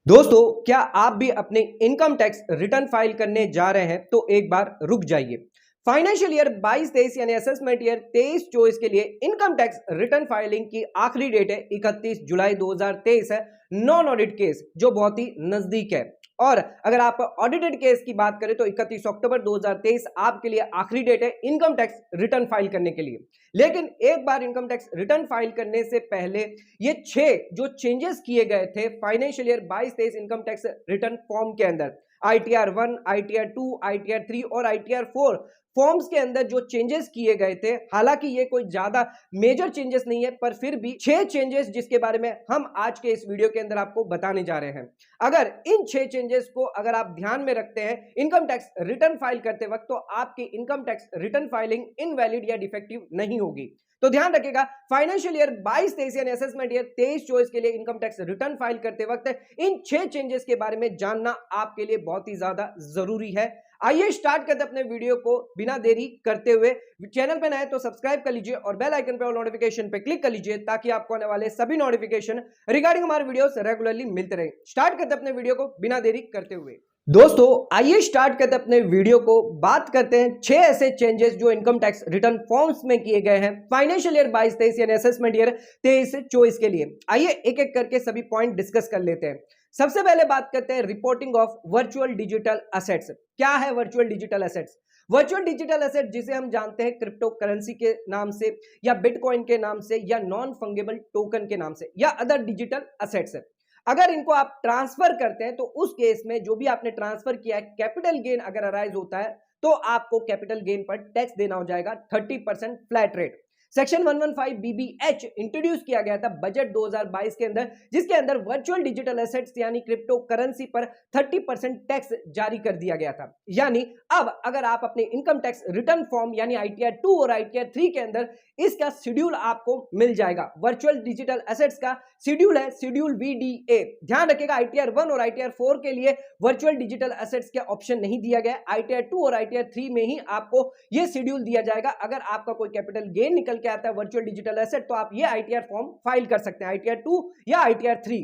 दोस्तों, क्या आप भी अपने इनकम टैक्स रिटर्न फाइल करने जा रहे हैं तो एक बार रुक जाइए। फाइनेंशियल ईयर 22-23 यानी असेसमेंट ईयर 23-24 के लिए इनकम टैक्स रिटर्न फाइलिंग की आखिरी डेट है 31 जुलाई 2023 है। नॉन ऑडिट केस जो बहुत ही नजदीक है, और अगर आप ऑडिटेड केस की बात करें तो 31 अक्टूबर 2023 आपके लिए आखिरी डेट है इनकम टैक्स रिटर्न फाइल करने के लिए। लेकिन एक बार इनकम टैक्स रिटर्न फाइल करने से पहले ये 6 जो चेंजेस किए गए थे financial year 22-23 income tax return form के अंदर, ITR 1, ITR 2, ITR 3 और ITR 4 फॉर्म्स के अंदर जो चेंजेस किए गए थे, हालांकि ये कोई ज्यादा मेजर चेंजेस नहीं है, पर फिर भी 6 चेंजेस जिसके बारे में हम आज के इस वीडियो के अंदर आपको बताने जा रहे हैं। अगर इन 6 चेंजेस को अगर आप ध्यान में रखते हैं इनकम टैक्स रिटर्न फाइल करते वक्त, तो आपकी income tax return filing invalid या डिफेक्टिव नहीं होगी। तो ध्यान रखिएगा, फाइनेंशियल ईयर 22-23 यानी असेसमेंट ईयर 23-24 के लिए इनकम टैक्स रिटर्न फाइल करते वक्त इन 6 चेंजेस के बारे में जानना आपके लिए बहुत ही ज्यादा जरूरी है। आइए स्टार्ट करते हैं अपने वीडियो को बिना देरी करते हुए। चैनल पे नए तो सब्सक्राइब कर लीजिए और बेल आइकन पे और नोटिफिकेशन पे क्लिक कर लीजिए ताकि आपको आने वाले सभी नोटिफिकेशन रिगार्डिंग हमारे वीडियोस रेगुलरली मिलते रहे। स्टार्ट करते हैं अपने वीडियो को बिना देरी करते हुए। दोस्तों, आइए स्टार्ट करते हैं अपने वीडियो को। बात करते हैं 6 ऐसे चेंजेस जो इनकम टैक्स रिटर्न फॉर्म्स में किए गए हैं फाइनेंशियल ईयर 22-23 यानी असेसमेंट ईयर 23-24 के लिए। आइए एक एक करके सभी पॉइंट डिस्कस कर लेते हैं। सबसे पहले बात करते हैं reporting of virtual digital assets. क्या है virtual digital assets? Virtual digital asset जिसे हम जानते हैं क्रिप्टो करेंसी के नाम से या बिटकॉइन के नाम से या नॉन फंगेबल टोकन के नाम से या अदर डिजिटल एसेट्स है। अगर इनको आप ट्रांसफर करते हैं तो उस केस में जो भी आपने ट्रांसफर किया है, कैपिटल गेन अगर अराइज होता है तो आपको कैपिटल गेन पर टैक्स देना हो जाएगा 30% flat rate. Section 115 BBH introduce किया गया था बजट 2022 के अंदर, जिसके अंदर वर्चुअल डिजिटल एसेट्स यानी क्रिप्टो करेंसी पर 30% टैक्स जारी कर दिया गया था। यानी अब अगर आप अपने इनकम टैक्स रिटर्न फॉर्म यानी ITR 2 और ITR 3 के अंदर इसका शेड्यूल आपको मिल जाएगा। वर्चुअल डिजिटल एसेट्स का शेड्यूल है शेड्यूल VDA। ध्यान रखिएगा, ITR 1 और ITR 4 के लिए वर्चुअल डिजिटल एसेट्स का ऑप्शन नहीं दिया गया। ITR 2 और ITR 3 में ही आपको यह शेड्यूल दिया जाएगा। अगर आपका कोई कैपिटल गेन निकल के आता है वर्चुअल डिजिटल एसेट तो आप ये ITR फॉर्म फाइल कर सकते हैं, ITR 2 या ITR 3।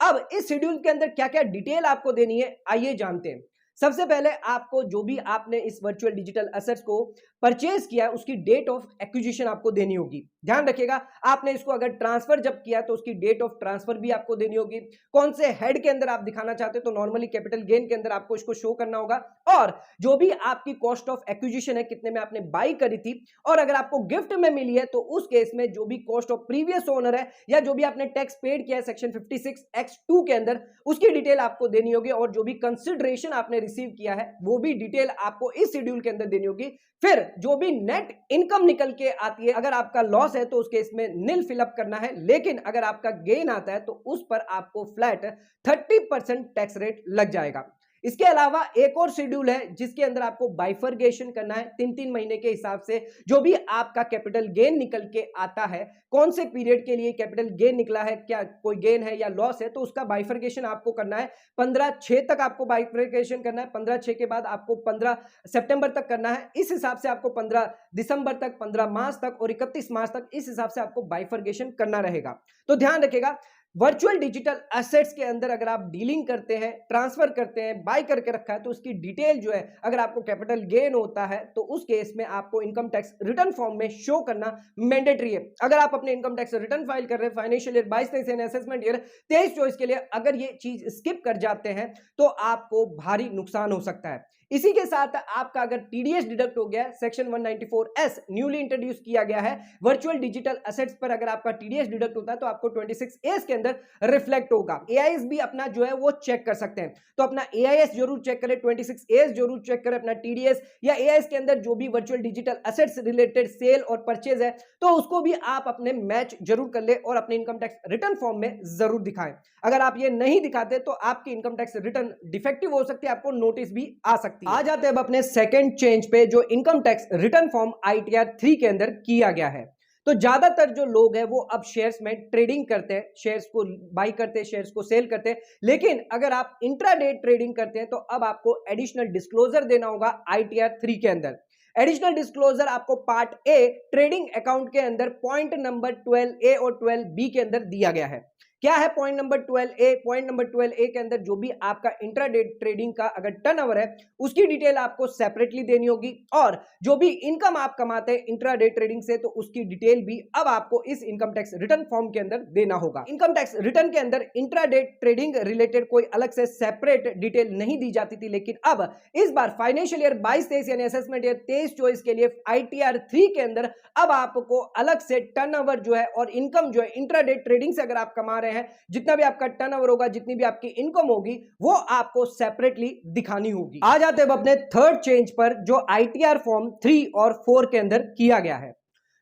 अब इस शेड्यूल के अंदर क्या क्या डिटेल आपको देनी है, आइए जानते हैं। सबसे पहले आपको जो भी आपने इस वर्चुअल डिजिटल एसेट्स को परचेज किया है उसकी डेट ऑफ एक्विजिशन आपको देनी होगी। ध्यान रखिएगा, आपने इसको अगर ट्रांसफर जब किया तो उसकी डेट ऑफ ट्रांसफर भी आपको देनी होगी। कौन से हेड के अंदर आप दिखाना चाहते हो, तो नॉर्मली कैपिटल गेन के अंदर आपको इसको शो करना होगा। और जो भी आपकी कॉस्ट ऑफ एक्विजिशन है, कितने में आपने बाई करी थी, और अगर आपको गिफ्ट में मिली है तो उस केस में जो भी कॉस्ट ऑफ प्रीवियस ओनर है या जो भी आपने टैक्स पेड किया है सेक्शन 56X2 के अंदर, उसकी डिटेल आपको देनी होगी। और जो भी कंसिडरेशन आपने रिसीव किया है वो भी डिटेल आपको इस शेड्यूल के अंदर देनी होगी। फिर जो भी नेट इनकम निकल के आती है, अगर आपका लॉस है तो उस केस में नील फिलअप करना है, लेकिन अगर आपका गेन आता है तो उस पर आपको फ्लैट 30% टैक्स रेट लग जाएगा। इसके अलावा एक और शेड्यूल है जिसके अंदर आपको बाइफरगेशन करना है 3-3 महीने के हिसाब से। जो भी आपका कैपिटल गेन निकल के आता है, कौन से पीरियड के लिए कैपिटल गेन निकला है, क्या कोई गेन है या लॉस है, तो उसका बाइफरगेशन आपको करना है। 15/6 तक आपको बाइफरगेशन करना है, 15/6 के बाद आपको 15 सितंबर तक करना है। इस हिसाब से आपको 15 दिसंबर तक, 15 मार्च तक और 31 मार्च तक इस हिसाब से आपको बाइफरगेशन करना रहेगा। तो ध्यान रखिएगा, वर्चुअल डिजिटल एसेट्स के अंदर अगर आप डीलिंग करते हैं, ट्रांसफर करते हैं, बाय करके रखा है, तो उसकी डिटेल जो है, अगर आपको कैपिटल गेन होता है तो उस केस में आपको इनकम टैक्स रिटर्न फॉर्म में शो करना मैंडेटरी है। अगर आप अपने इनकम टैक्स रिटर्न फाइल कर रहे हैं फाइनेंशियल ईयर 22-23 असेसमेंट ईयर 23-24 के लिए, अगर ये चीज स्किप कर जाते हैं तो आपको भारी नुकसान हो सकता है। इसी के साथ आपका अगर टीडीएस डिडक्ट हो गया, सेक्शन 194S न्यूली इंट्रोड्यूस किया गया है वर्चुअल डिजिटल एसेट्स पर, अगर आपका टीडीएस डिडक्ट होता है तो आपको 26A के अंदर रिफ्लेक्ट होगा। एआईएस भी अपना जो है वो चेक कर सकते हैं, तो अपना एआईएस जरूर चेक करें, 26A जरूर चेक करें, अपना टीडीएस या एआईएस के अंदर जो भी virtual digital assets related sale और परचेज है तो उसको भी आप अपने मैच जरूर कर ले और अपने इनकम टैक्स रिटर्न फॉर्म में जरूर दिखाएं। अगर आप ये नहीं दिखाते तो आपकी इनकम टैक्स रिटर्न डिफेक्टिव हो सकती है, आपको नोटिस भी आ सकती है। आ जाते हैं अब अपने सेकंड चेंज पे जो income tax return form ITR 3 के अंदर किया गया है। तो ज्यादातर जो लोग हैं वो अब शेयर्स में ट्रेडिंग करते हैं, शेयर्स को बाई करते हैं, शेयर्स को सेल करते हैं। लेकिन अगर आप इंट्राडे ट्रेडिंग करते हैं तो अब आपको एडिशनल डिस्क्लोजर देना होगा ITR 3 के अंदर। एडिशनल डिस्क्लोजर आपको पार्ट ए ट्रेडिंग अकाउंट के अंदर पॉइंट नंबर 12A और 12B के अंदर दिया गया है। क्या है point number 12A? Point number 12A के अंदर जो भी आपका इंट्राडे ट्रेडिंग का अगर टर्नओवर है उसकी डिटेल आपको सेपरेटली देनी होगी, और जो भी इनकम आप कमाते हैं इंट्राडे ट्रेडिंग से तो उसकी डिटेल भी अब आपको इस इनकम टैक्स रिटर्न फॉर्म के अंदर देना होगा। इनकम टैक्स रिटर्न के अंदर इंट्राडे ट्रेडिंग रिलेटेड कोई अलग से सेपरेट डिटेल नहीं दी जाती थी, लेकिन अब इस बार फाइनेंशियल ईयर 22-23 यानी असेसमेंट ईयर 23-24 के लिए ITR 3 के अंदर अब आपको अलग से टर्नओवर जो है और इनकम जो है इंट्राडे ट्रेडिंग से अगर आप कमा रहे हैं, जितना भी आपका टर्नओवर होगा, जितनी भी आपकी इनकम होगी, वो आपको सेपरेटली दिखानी होगी। आ जाते हैं अपने थर्ड चेंज पर जो ITR फॉर्म 3 और 4 के अंदर किया गया है।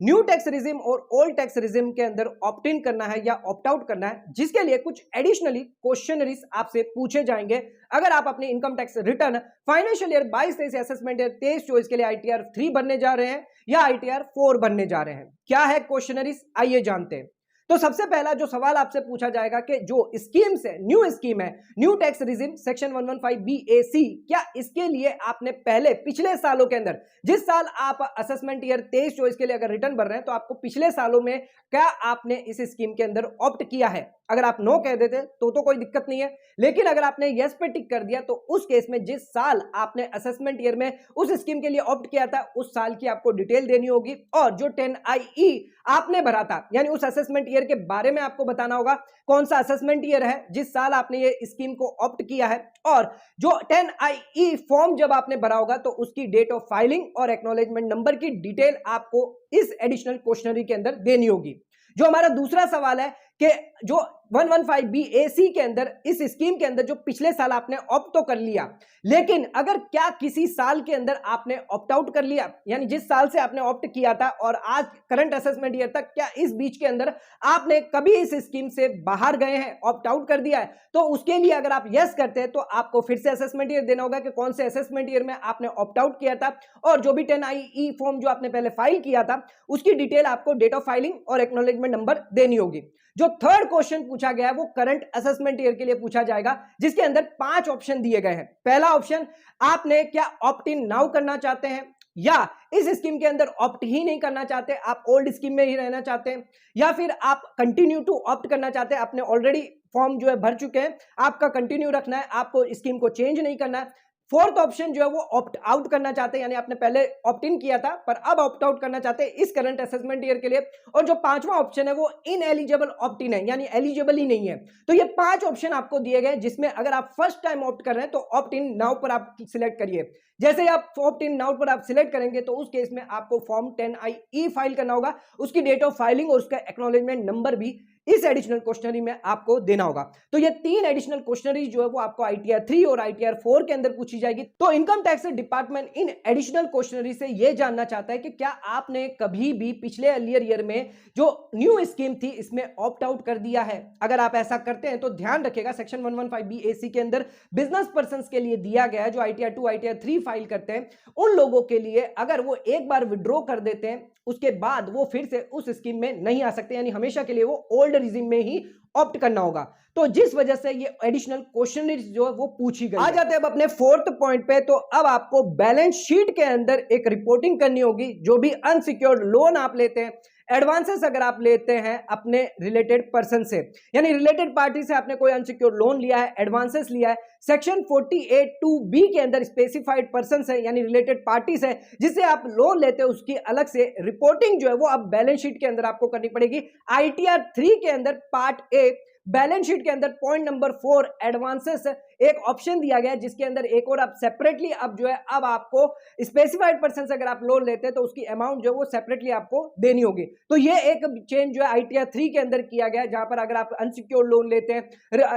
न्यू टैक्स रिजिम और ओल्ड टैक्स रिजिम के अंदर ऑप्ट इन करना है या ऑप्ट आउट करना है, जिसके लिए कुछ एडिशनली क्वेश्चनरीज आपसे पूछे जाएंगे अगर आप अपने income tax return financial year 22-23 assessment year 23-24 के लिए ITR 3 भरने जा रहे हैं या ITR 4 भरने जा रहे हैं। क्या है क्वेश्चनरीज, आइए जानते हैं। तो सबसे पहला जो सवाल आपसे पूछा जाएगा कि जो स्कीम्स है, न्यू स्कीम है, new tax regime section 115BAC, क्या इसके लिए आपने पहले पिछले सालों के अंदर, जिस साल आप असेसमेंट ईयर 23-24 के लिए अगर रिटर्न भर रहे हैं तो आपको पिछले सालों में क्या आपने इस स्कीम के अंदर ऑप्ट किया है? अगर आप नो कह देते तो कोई दिक्कत नहीं है, लेकिन अगर आपने यस पे टिक कर दिया तो उस केस में जिस साल आपने असेसमेंट ईयर में उस स्कीम के लिए ऑप्ट किया था उस साल की आपको डिटेल देनी होगी, और जो 10IE आपने भरा था यानी उस असेसमेंट ईयर के बारे में आपको बताना होगा कौन सा असेसमेंट ईयर है जिस साल आपने ये स्कीम को ऑप्ट किया है, और जो 10IE फॉर्म जब आपने भरा होगा तो उसकी डेट ऑफ फाइलिंग और एक्नॉलेजमेंट नंबर की डिटेल आपको इस एडिशनल क्वेश्चनरी के अंदर देनी होगी। जो हमारा दूसरा सवाल है कि जो 115BAC के अंदर इस स्कीम के अंदर जो पिछले साल आपने ऑप्ट तो कर लिया, लेकिन अगर क्या किसी साल के अंदर आपने ऑप्ट आउट कर लिया, यानी जिस साल से आपने ऑप्ट किया था और आज करंट असेसमेंट ईयर तक, क्या इस बीच के अंदर आपने कभी इस स्कीम से बाहर गए हैं, ऑप्ट आउट कर दिया है, तो उसके लिए अगर आप यस करते हैं तो आपको फिर से असेसमेंट ईयर देना होगा कि कौन से असेसमेंट ईयर में आपने ऑप्ट आउट किया था, और जो भी 10IE फॉर्म जो आपने पहले फाइल किया था उसकी डिटेल आपको डेट ऑफ फाइलिंग और एक्नॉलेजमेंट नंबर देनी होगी। जो थर्ड क्वेश्चन पूछा गया है वो करंट असेसमेंट ईयर के लिए पूछा जाएगा, जिसके अंदर 5 ऑप्शन दिए गए हैं। पहला ऑप्शन, आपने क्या ऑप्ट इन नाउ करना चाहते हैं, या इस स्कीम के अंदर ऑप्ट ही नहीं करना चाहते, आप ओल्ड स्कीम में ही रहना चाहते हैं, या फिर आप कंटिन्यू टू ऑप्ट करना चाहते हैं, आपने ऑलरेडी फॉर्म जो है भर चुके हैं, आपका कंटिन्यू रखना है, आपको स्कीम को चेंज नहीं करना है। फोर्थ ऑप्शन जो है वो ऑप्ट आउट करना चाहते हैं, यानी आपने पहले ऑप्ट इन किया था पर अब ऑप्ट आउट करना चाहते हैं इस करंट असेसमेंट ईयर के लिए। और जो पांचवा ऑप्शन है वो इनएलिजिबल ऑप्ट इन है, यानी एलिजिबल ही नहीं है। तो ये 5 ऑप्शन आपको दिए गए, जिसमें अगर आप फर्स्ट टाइम ऑप्ट कर रहे हैं तो ऑप्ट इन नाउ पर आप सिलेक्ट करिए। जैसे ही आप ऑप्ट इन नाउ पर आप सिलेक्ट करेंगे तो उस केस में आपको फॉर्म 10IE फाइल करना होगा, उसकी डेट ऑफ फाइलिंग और उसका एक्नॉलेजमेंट नंबर भी इस एडिशनल क्वेश्चनरी में आपको देना होगा। तो ये 3 एडिशनल क्वेश्चनरी जो है वो आपको ITR 3 और ITR 4 के अंदर पूछी जाएगी। तो income tax department in additional questionnaire से ये जानना चाहता है कि क्या आपने कभी भी पिछले अर्लियर ईयर में जो न्यू स्कीम थी इसमें ऑप्ट आउट कर दिया है। अगर आप ऐसा करते हैं तो ध्यान रखिएगा सेक्शन 115BAC के अंदर बिजनेस पर्सन के लिए दिया गया है, जो ITR 2 ITR 3 फाइल करते हैं उन लोगों के लिए अगर वो एक बार विड्रॉ कर देते हैं उसके बाद वो फिर से उस स्कीम में नहीं आ सकते, यानी हमेशा के लिए वो ओल्ड रिजिम में ही ऑप्ट करना होगा। तो जिस वजह से ये एडिशनल क्वेश्चन जो है वो पूछी गई। आ जाते हैं अब अपने फोर्थ पॉइंट पे। तो अब आपको बैलेंस शीट के अंदर एक रिपोर्टिंग करनी होगी, जो भी अनसिक्योर्ड लोन आप लेते हैं, एडवांसेस अगर आप लेते हैं अपने रिलेटेड पर्सन से, यानी रिलेटेड पार्टी से आपने कोई अनसिक्योर्ड लोन लिया है, एडवांसेस लिया है, सेक्शन 48(2)B के अंदर स्पेसिफाइड पर्सन है यानी रिलेटेड पार्टीज है जिससे आप लोन लेते हैं, उसकी अलग से रिपोर्टिंग जो है वो अब बैलेंस शीट के अंदर आपको करनी पड़ेगी। ITR 3 के अंदर पार्ट ए बैलेंस शीट के अंदर पॉइंट नंबर 4 एडवांसेस एक ऑप्शन दिया गया है, जिसके अंदर एक और आप सेपरेटली अब जो है अब आपको स्पेसिफाइड पर्सन से अगर आप लोन लेते हैं तो उसकी अमाउंट जो है वो सेपरेटली आपको देनी होगी। तो ये एक चेंज जो है ITR 3 के अंदर किया गया है, जहां पर अगर आप अनसिक्योर्ड लोन लेते हैं,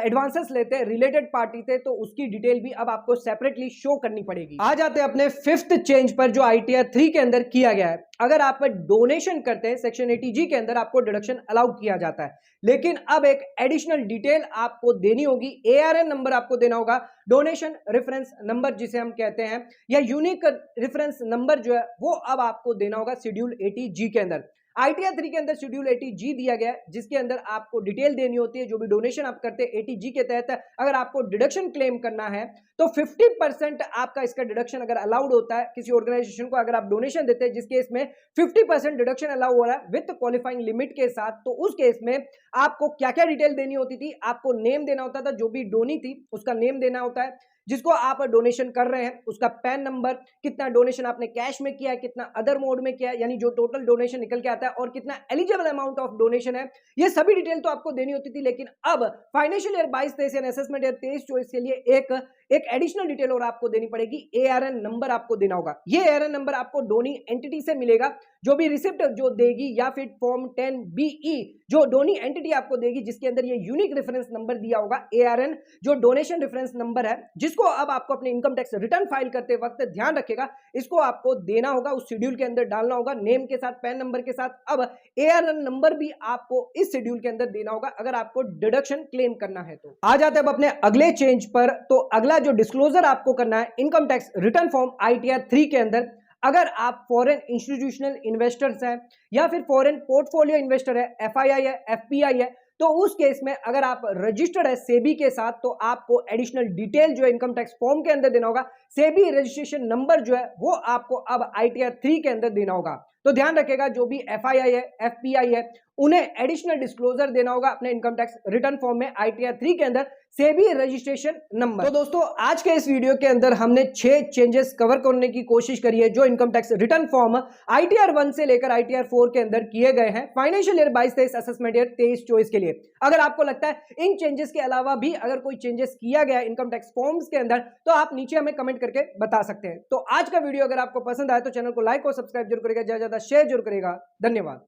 एडवांसेस लेते हैं रिलेटेड पार्टी से, तो उसकी डिटेल भी अब आपको सेपरेटली शो करनी पड़ेगी। आ जाते हैं अपने फिफ्थ चेंज पर जो ITR 3 के अंदर किया गया है। अगर आप डोनेशन करते हैं सेक्शन 80G के अंदर आपको डिडक्शन अलाउ किया जाता है, लेकिन अब एक एडिशनल डिटेल आपको देनी होगी, ARN नंबर आपको देना होगा, डोनेशन रेफरेंस नंबर जिसे हम कहते हैं, या यूनिक रेफरेंस नंबर जो है वो अब आपको देना होगा शेड्यूल 80G के अंदर। ITR 3 के अंदर शेड्यूल 80G दिया गया है, जिसके अंदर आपको डिटेल देनी होती है। जो भी डोनेशन आप करते हैं 80G के तहत, अगर आपको डिडक्शन क्लेम करना है तो 50% आपका इसका डिडक्शन अगर अलाउड होता है किसी ऑर्गेनाइजेशन को, अगर आप डोनेशन देते हैं जिस केस में 50% डिडक्शन अलाउ हो रहा है विद क्वालिफाइंग लिमिट के साथ, तो उस केस में आपको क्या क्या डिटेल देनी होती थी? आपको नेम देना होता था, जो भी डोनी थी उसका नेम देना होता है, जिसको आप डोनेशन कर रहे हैं उसका पैन नंबर, कितना डोनेशन आपने कैश में किया है, कितना अदर मोड में किया है, यानी जो टोटल डोनेशन निकल के आता है, और कितना एलिजिबल अमाउंट ऑफ डोनेशन है, ये सभी डिटेल तो आपको देनी होती थी। लेकिन अब फाइनेंशियल ईयर 22-23 यानी असेसमेंट ईयर 23-24 के लिए एक एडिशनल डिटेल और आपको देनी पड़ेगी। ARN नंबर आपको देना होगा। ये ARN नंबर आपको डोनी एंटिटी से मिलेगा, जो भी रिसिप्ट जो देगी, या फिर फॉर्म 10BE जो डोनी एंटिटी आपको देगी, जिसके अंदर ये यूनिक रेफरेंस नंबर दिया होगा ARN, जो डोनेशन रेफरेंस नंबर है, जिसको अब आपको अपने इनकम टैक्स रिटर्न फाइल करते वक्त ध्यान रखेगा, इसको आपको देना होगा, उस शेड्यूल के अंदर डालना होगा, नेम के साथ, पैन नंबर के साथ। अब ARN नंबर भी आपको इस शेड्यूल के अंदर देना होगा अगर आपको डिडक्शन क्लेम करना है। तो आ जाते हैं अब अपने अगले चेंज पर। तो अगला जो डिस्क्लोजर आपको करना है income tax return form ITR 3 के अंदर, अगर आप फॉरेन इंस्टीट्यूशनल इन्वेस्टर्स हैं या फिर फॉरेन पोर्टफोलियो इन्वेस्टर है, FII है, FPI है, तो उस केस में अगर आप रजिस्टर्ड है सेबी के साथ, तो आपको एडिशनल डिटेल जो है इनकम टैक्स फॉर्म के अंदर देना होगा। सेबी रजिस्ट्रेशन नंबर जो है वो आपको अब ITR 3 के अंदर देना होगा। तो ध्यान रखेगा, जो भी FII है, FPI है, उन्हें एडिशनल डिस्क्लोजर देना होगा अपने इनकम टैक्स रिटर्न फॉर्म में ITR 3 के अंदर, सेबी रजिस्ट्रेशन नंबर। तो दोस्तों, आज के इस वीडियो के अंदर हमने 6 चेंजेस कवर करने की कोशिश करी है जो income tax return form ITR 1 से लेकर ITR 4 के अंदर किए गए हैं फाइनेंशियल ईयर 22-23 असेसमेंट ईयर 23-24 के लिए। अगर आपको लगता है इन चेंजेस के अलावा भी अगर कोई चेंजेस किया गया इनकम टैक्स फॉर्म्स के अंदर, तो आप नीचे हमें कमेंट करके बता सकते हैं। तो आज का वीडियो अगर आपको पसंद आए तो चैनल को लाइक और सब्सक्राइब जरूर करेगा, ज्यादा शेयर जरूर करेगा। धन्यवाद।